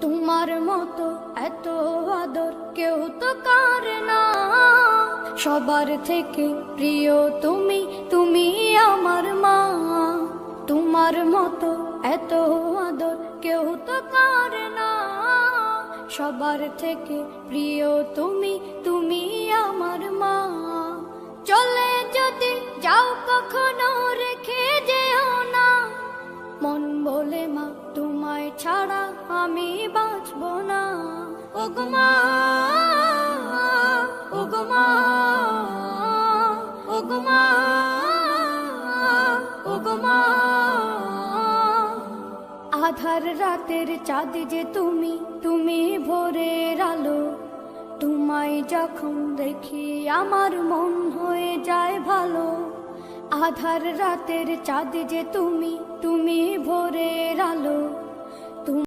তোমার মতো এত আদর কেউ তো করে না, সবার থেকে প্রিয় তুমি, তুমি আমার মা। তোমার মতো এত আদর কেউ তো করে না, সবার থেকে প্রিয় তুমি, তুমি আমার মা। চলে যদি যাও কখনো রেখে যেও না, মন বলে মা তোমায় ছাড়া আমি বাঁচব না। ওগো মা, ওগো মা, ওগো মা, ওগো মা। আধার রাতের চাঁদ যে তুমি, তুমি ভোরের আলো। তোমায় যখন দেখি আমার মন হয়ে যায় ভালো। আধার রাতের চাঁদ যে তুমি, তুমি ভোরের আলো।